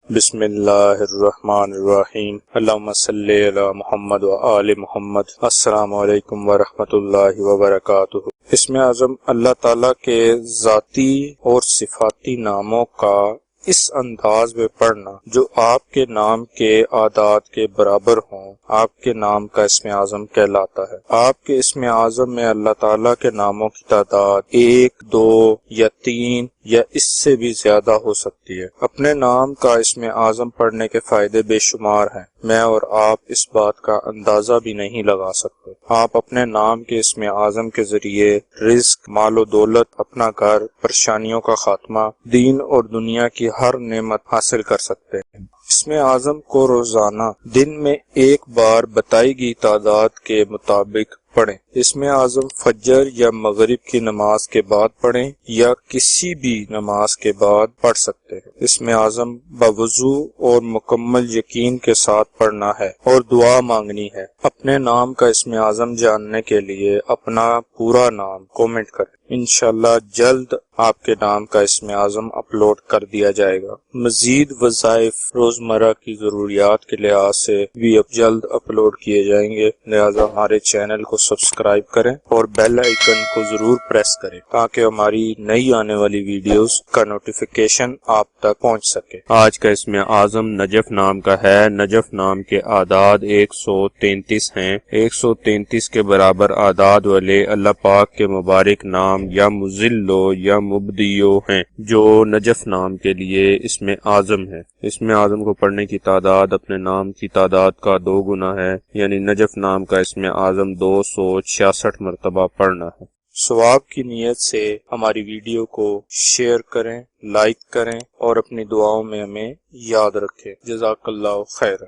بسم اللہ الرحمن الرحیم، اللہم صلی علی محمد و آل محمد۔ السلام علیکم ورحمۃ اللہ وبرکاتہ۔ اسم اعظم اللہ تعالیٰ کے ذاتی اور صفاتی ناموں کا اس انداز میں پڑھنا جو آپ کے نام کے اعداد کے برابر ہوں، آپ کے نام کا اسم اعظم کہلاتا ہے۔ آپ کے اسم اعظم میں اللہ تعالیٰ کے ناموں کی تعداد 1، 2 یا 3 یا اس سے بھی زیادہ ہو سکتی ہے۔ اپنے نام کا اسم اعظم پڑھنے کے فائدے بے شمار ہیں، میں اور آپ اس بات کا اندازہ بھی نہیں لگا سکتے۔ آپ اپنے نام کے اسم اعظم کے ذریعے رزق، مال و دولت، اپنا گھر، پریشانیوں کا خاتمہ، دین اور دنیا کی ہر نعمت حاصل کر سکتے ہیں۔ اسم اعظم کو روزانہ دن میں ایک بار بتائی گئی تعداد کے مطابق پڑھیں۔ اسم اعظم فجر یا مغرب کی نماز کے بعد پڑھیں یا کسی بھی نماز کے بعد پڑھ سکتے ہیں۔ اسم اعظم بوضو اور مکمل یقین کے ساتھ پڑھنا ہے اور دعا مانگنی ہے۔ اپنے نام کا اسم اعظم جاننے کے لیے اپنا پورا نام کومنٹ کریں۔ انشاءاللہ جلد آپ کے نام کا اسم اعظم اپلوڈ کر دیا جائے گا۔ مزید وظائف روزمرہ کی ضروریات کے لحاظ سے بھی اب جلد اپلوڈ کیے جائیں گے، لہذا ہمارے چینل کو سبسکرائب کریں اور بیل آئیکن کو ضرور پریس کریں تاکہ ہماری نئی آنے والی ویڈیوز کا نوٹیفیکیشن آپ تک پہنچ سکے۔ آج کا اسم اعظم نجف نام کا ہے۔ نجف نام کے اعداد 133 ہیں۔ 133 کے برابر اعداد والے اللہ پاک کے مبارک نام یا مذلو یا مبدیو ہیں جو نجف نام کے لیے اسم اعظم ہے۔ اسم اعظم کو پڑھنے کی تعداد اپنے نام کی تعداد کا 2 گنا ہے، یعنی نجف نام کا اسم اعظم 266 مرتبہ پڑھنا ہے۔ ثواب کی نیت سے ہماری ویڈیو کو شیئر کریں، لائک کریں اور اپنی دعاؤں میں ہمیں یاد رکھیں۔ جزاک اللہ خیر۔